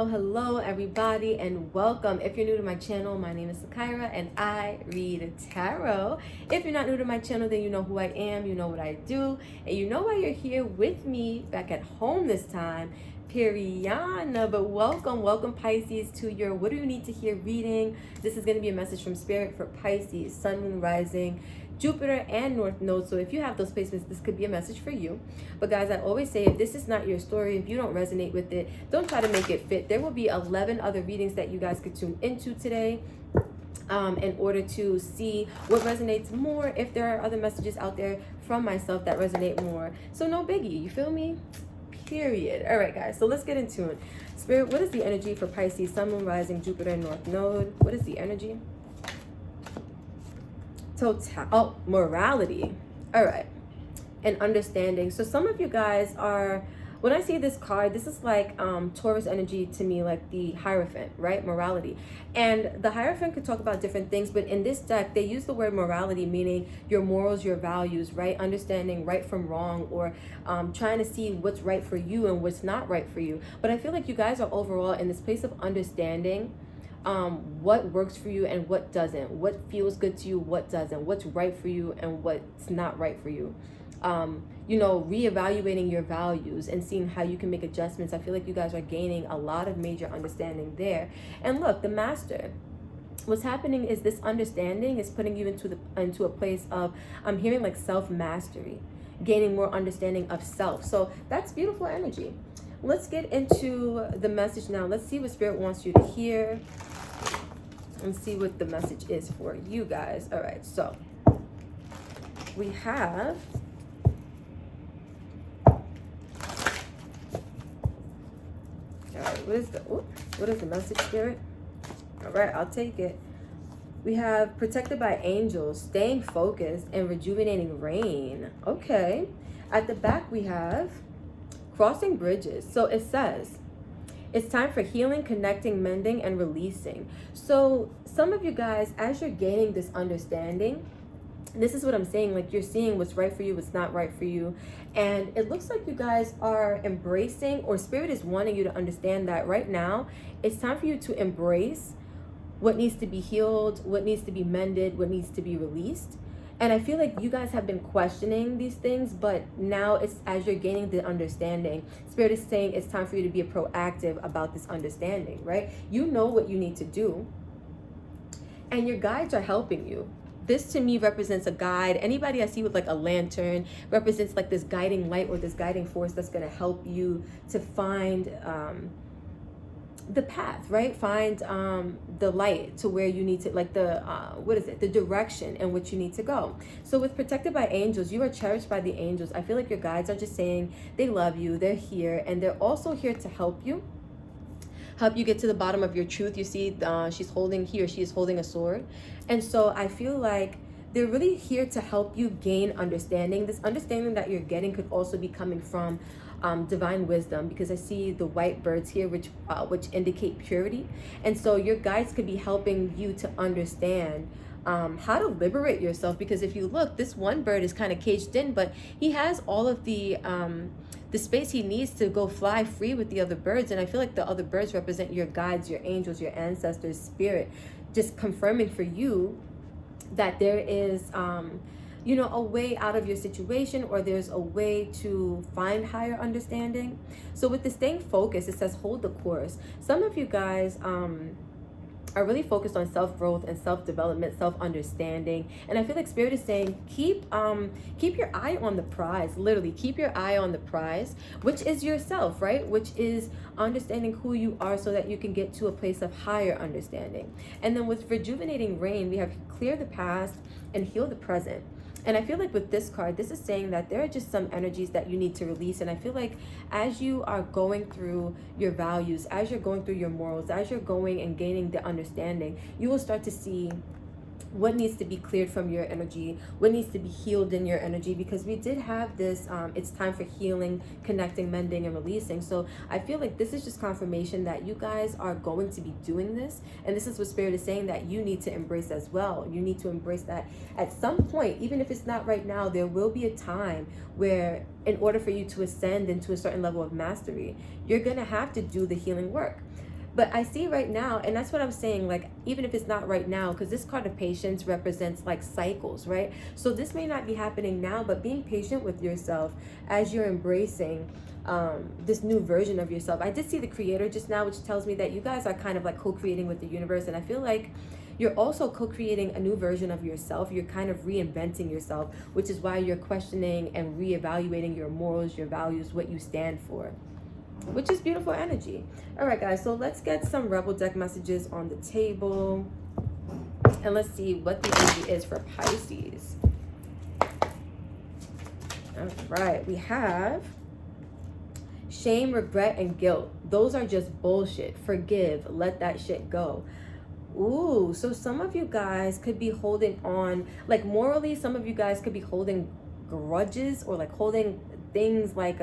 Hello, everybody, and welcome. If you're new to my channel, my name is Sakaira, and I read tarot. If you're not new to my channel, then you know who I am, you know what I do, and you know why you're here with me back at home this time, Periana. But welcome, Pisces, to your What Do You Need to Hear reading. This is going to be a message from Spirit for Pisces, Sun, Moon, Rising, Jupiter, and North Node. So if you have those placements, this could be a message for you. But guys, I always say, if this is not your story, if you don't resonate with it, don't try to make it fit. There will be 11 other readings that you guys could tune into today in order to see what resonates more, if there are other messages out there from myself that resonate more. So no biggie, you feel me? Period. All right, guys, so let's get into it. Spirit, what is the energy for Pisces, Sun, Moon, Rising, Jupiter, and North Node? What is the energy? Morality. All right. And understanding. So some of you guys are, when I see this card, this is like Taurus energy to me, like the Hierophant, right? Morality. And the Hierophant could talk about different things, but in this deck, they use the word morality, meaning your morals, your values, right? Understanding right from wrong, or trying to see what's right for you and what's not right for you. But I feel like you guys are overall in this place of understanding what works for you and what doesn't, what feels good to you, what doesn't, what's right for you and what's not right for you. You know, reevaluating your values and seeing how you can make adjustments. I feel like you guys are gaining a lot of major understanding there. And look, the Master, what's happening is this understanding is putting you into a place of, I'm hearing like self-mastery, gaining more understanding of self. So that's beautiful energy. Let's get into the message now. Let's see what Spirit wants you to hear and see what the message is for you guys. All right, so we have what is the message, Spirit? All right, I'll take it. We have protected by angels, staying focused, and rejuvenating rain. Okay. At the back, we have crossing bridges. So it says, it's time for healing, connecting, mending, and releasing. So some of you guys, as you're gaining this understanding, this is what I'm saying, like you're seeing what's right for you, what's not right for you. And it looks like you guys are embracing, or Spirit is wanting you to understand that right now, it's time for you to embrace what needs to be healed, what needs to be mended, what needs to be released. And I feel like you guys have been questioning these things, but now it's as you're gaining the understanding, Spirit is saying it's time for you to be proactive about this understanding, right? You know what you need to do, and your guides are helping you. This to me represents a guide. Anybody I see with like a lantern represents like this guiding light or this guiding force that's going to help you to find the path, right? Find the light to where you need to, like the the direction in which you need to go. So with protected by angels, you are cherished by the angels. I feel like your guides are just saying they love you, they're here, and they're also here to help you get to the bottom of your truth. You see, he or she is holding a sword. And so I feel like they're really here to help you gain understanding. This understanding that you're getting could also be coming from divine wisdom, because I see the white birds here, which indicate purity. And so your guides could be helping you to understand how to liberate yourself, because if you look, this one bird is kind of caged in, but he has all of the space he needs to go fly free with the other birds. And I feel like the other birds represent your guides, your angels, your ancestors, Spirit, just confirming for you that there is a way out of your situation, or there's a way to find higher understanding. So with the staying focused, it says hold the course. Some of you guys are really focused on self-growth and self-development, self-understanding. And I feel like Spirit is saying, keep your eye on the prize. Literally, keep your eye on the prize, which is yourself, right? Which is understanding who you are, so that you can get to a place of higher understanding. And then with rejuvenating rain, we have clear the past and heal the present. And I feel like with this card, this is saying that there are just some energies that you need to release. And I feel like as you are going through your values, as you're going through your morals, as you're going and gaining the understanding, you will start to see what needs to be cleared from your energy, what needs to be healed in your energy, because we did have this, it's time for healing, connecting, mending, and releasing. So I feel like this is just confirmation that you guys are going to be doing this, and this is what Spirit is saying that you need to embrace as well. You need to embrace that at some point, even if it's not right now, there will be a time where in order for you to ascend into a certain level of mastery, you're gonna have to do the healing work. But I see right now, and that's what I'm saying, like, even if it's not right now, because this card of patience represents like cycles, right? So this may not be happening now, but being patient with yourself as you're embracing this new version of yourself. I did see the Creator just now, which tells me that you guys are kind of like co-creating with the universe. And I feel like you're also co-creating a new version of yourself. You're kind of reinventing yourself, which is why you're questioning and reevaluating your morals, your values, what you stand for, which is beautiful energy. All right, guys, so let's get some Rebel deck messages on the table, and let's see what the energy is for Pisces. All right, we have shame, regret, and guilt. Those are just bullshit. Forgive, let that shit go. Ooh, so some of you guys could be holding on, like morally, some of you guys could be holding grudges, or like holding things like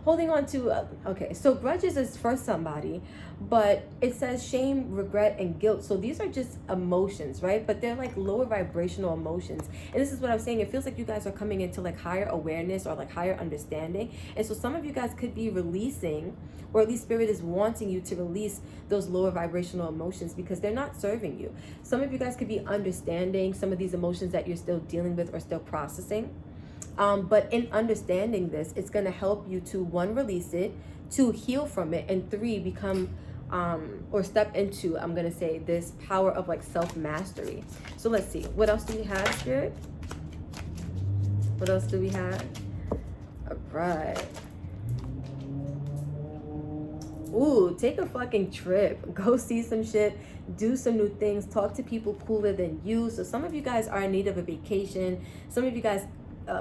holding on to okay, so grudges is for somebody, but it says shame, regret, and guilt. So these are just emotions, right? But they're like lower vibrational emotions. And this is what I'm saying. It feels like you guys are coming into like higher awareness or like higher understanding. And so some of you guys could be releasing, or at least Spirit is wanting you to release those lower vibrational emotions because they're not serving you. Some of you guys could be understanding some of these emotions that you're still dealing with or still processing. But in understanding this, it's going to help you to, 1, release it, 2, heal from it, and 3, become or step into, I'm going to say, this power of like self-mastery. So let's see. What else do we have, Spirit? What else do we have? All right. Ooh, take a fucking trip. Go see some shit. Do some new things. Talk to people cooler than you. So some of you guys are in need of a vacation. Some of you guys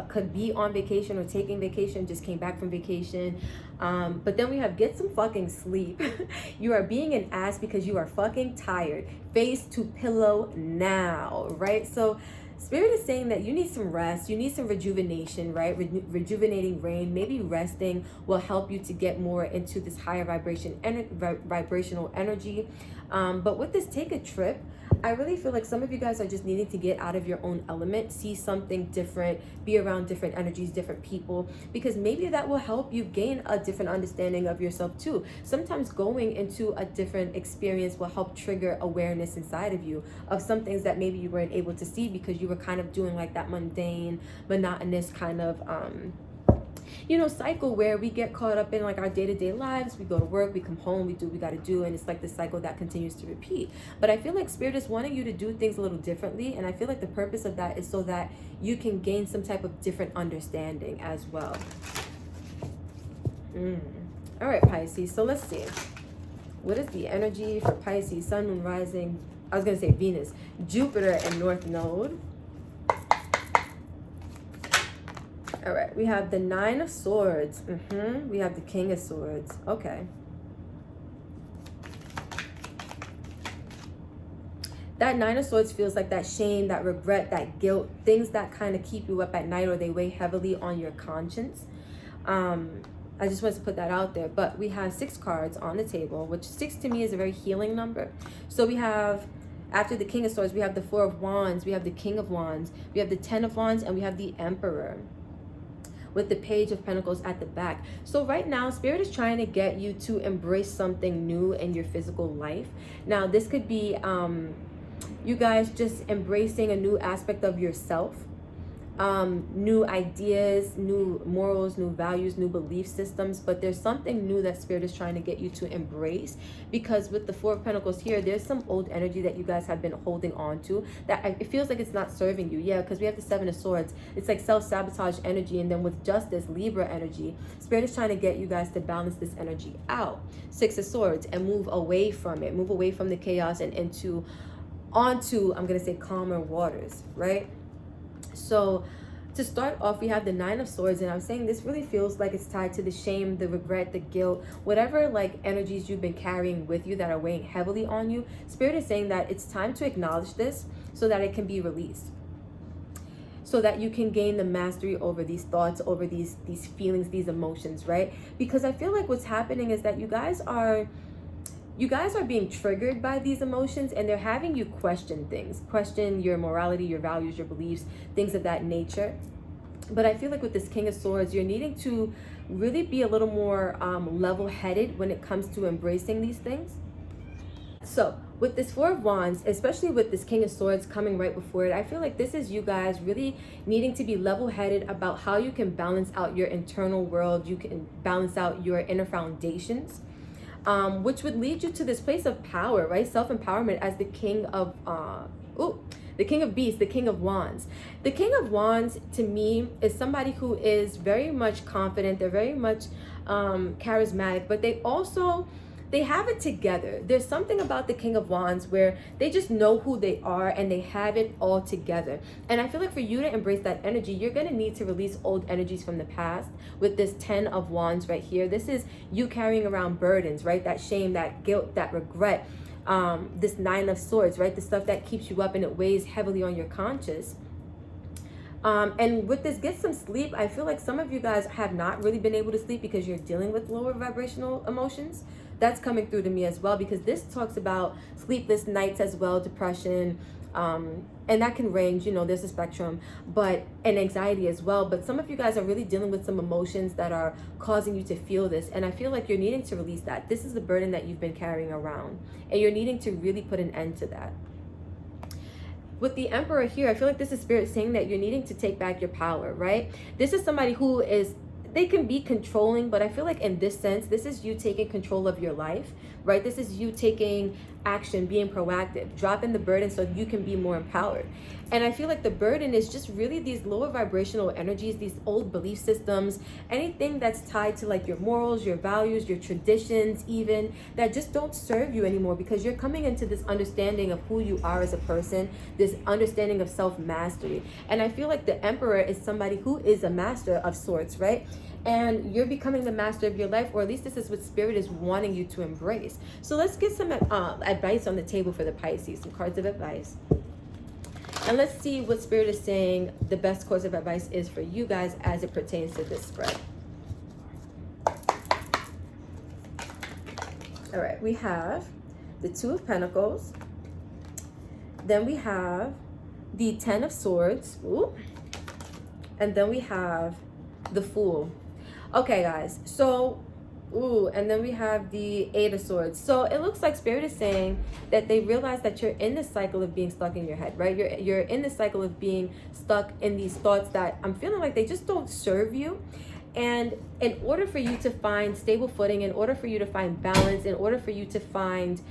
could be on vacation or taking vacation, just came back from vacation. But then we have get some fucking sleep. You are being an ass because you are fucking tired. Face to pillow now, right? So Spirit is saying that you need some rest, you need some rejuvenation, right? Rejuvenating rain, maybe resting will help you to get more into this higher vibrational energy. But with this take a trip, I really feel like some of you guys are just needing to get out of your own element, see something different, be around different energies, different people, because maybe that will help you gain a different understanding of yourself too. Sometimes going into a different experience will help trigger awareness inside of you of some things that maybe you weren't able to see because you were kind of doing like that mundane, monotonous kind of cycle where we get caught up in like our day-to-day lives. We go to work, we come home, we do what we got to do, and it's like the cycle that continues to repeat. But I feel like Spirit is wanting you to do things a little differently, and I feel like the purpose of that is so that you can gain some type of different understanding as well. All right, Pisces, so let's see. What is the energy for Pisces, Sun, Moon, Rising, I was going to say Venus, Jupiter, and North Node? All right, we have the 9 of Swords. We have the King of Swords. Okay. That 9 of Swords feels like that shame, that regret, that guilt, things that kind of keep you up at night or they weigh heavily on your conscience. I just wanted to put that out there. But we have 6 cards on the table, which 6 to me is a very healing number. So we have, after the King of Swords, we have the 4 of Wands, we have the King of Wands, we have the 10 of Wands, and we have the Emperor, with the Page of Pentacles at the back. So right now, Spirit is trying to get you to embrace something new in your physical life. Now, this could be you guys just embracing a new aspect of yourself, new ideas, new morals, new values, new belief systems. But there's something new that Spirit is trying to get you to embrace, because with the 4 of Pentacles here, there's some old energy that you guys have been holding on to that it feels like it's not serving you. Yeah, because we have the 7 of Swords. It's like self-sabotage energy. And then with Justice, Libra energy, Spirit is trying to get you guys to balance this energy out. 6 of Swords, and move away from it, move away from the chaos and onto, I'm going to say, calmer waters, right? So to start off, we have the 9 of Swords, and I'm saying this really feels like it's tied to the shame, the regret, the guilt, whatever like energies you've been carrying with you that are weighing heavily on you. Spirit is saying that it's time to acknowledge this, so that it can be released, so that you can gain the mastery over these thoughts, over these feelings, these emotions, right? Because I feel like what's happening is that you guys are being triggered by these emotions, and they're having you question things, question your morality, your values, your beliefs, things of that nature. But I feel like with this King of Swords, you're needing to really be a little more level-headed when it comes to embracing these things. So with this Four of Wands, especially with this King of Swords coming right before it, I feel like this is you guys really needing to be level-headed about how you can balance out your internal world, you can balance out your inner foundations, which would lead you to this place of power, right? Self-empowerment as the King of the King of Beasts, the King of Wands. The King of Wands, to me, is somebody who is very much confident. They're very much charismatic, but they have it together. There's something about the King of Wands where they just know who they are and they have it all together. And I feel like for you to embrace that energy, you're going to need to release old energies from the past with this 10 of Wands right here. This is you carrying around burdens, right? That shame, that guilt, that regret. This 9 of Swords, right? The stuff that keeps you up and it weighs heavily on your conscience. And with this, get some sleep. I feel like some of you guys have not really been able to sleep because you're dealing with lower vibrational emotions. That's coming through to me as well, because this talks about sleepless nights as well, depression, and that can range, you know, there's a spectrum, and anxiety as well. But some of you guys are really dealing with some emotions that are causing you to feel this, and I feel like you're needing to release that. This is the burden that you've been carrying around, and you're needing to really put an end to that. With the Emperor here, I feel like this is Spirit saying that you're needing to take back your power, right? This is somebody who is, they can be controlling, but I feel like in this sense, this is you taking control of your life, right? This is you taking action, being proactive, dropping the burden so you can be more empowered. And I feel like the burden is just really these lower vibrational energies, these old belief systems, anything that's tied to like your morals, your values, your traditions even, that just don't serve you anymore, because you're coming into this understanding of who you are as a person, this understanding of self-mastery. And I feel like the Emperor is somebody who is a master of sorts, right? And you're becoming the master of your life, or at least this is what Spirit is wanting you to embrace. So let's get some advice on the table for the Pisces, some cards of advice. And let's see what Spirit is saying the best course of advice is for you guys as it pertains to this spread. All right, we have the 2 of Pentacles. Then we have the 10 of Swords. Ooh. And then we have the Fool. Okay, guys, so and then we have the 8 of Swords. So it looks like Spirit is saying that they realize that you're in this cycle of being stuck in your head, right? You're in this cycle of being stuck in these thoughts that I'm feeling like they just don't serve you. And in order for you to find stable footing, in order for you to find balance, in order for you to find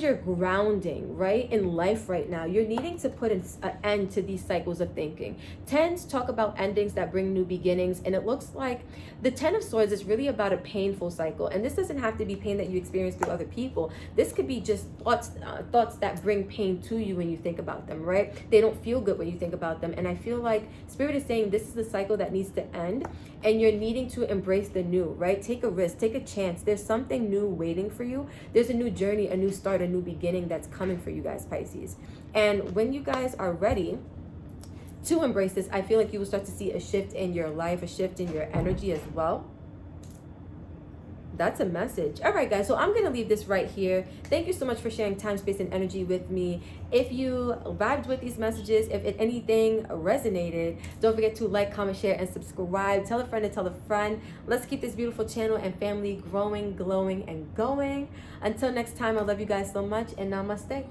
your grounding, right, in life right now, you're needing to put an end to these cycles of thinking. 10s talk about endings that bring new beginnings, and it looks like the 10 of Swords is really about a painful cycle. And this doesn't have to be pain that you experience through other people. This could be just thoughts that bring pain to you when you think about them, right? They don't feel good when you think about them. And I feel like Spirit is saying this is the cycle that needs to end, and you're needing to embrace the new, right? Take a risk, take a chance. There's something new waiting for you. There's a new journey, a new start, a new beginning that's coming for you guys, Pisces. And when you guys are ready to embrace this, I feel like you will start to see a shift in your life, a shift in your energy as well. That's a message. All right, guys, so I'm going to leave this right here. Thank you so much for sharing time, space, and energy with me. If you vibed with these messages, if anything resonated, don't forget to like, comment, share, and subscribe. Tell a friend and tell a friend. Let's keep this beautiful channel and family growing, glowing, and going. Until next time, I love you guys so much, and namaste.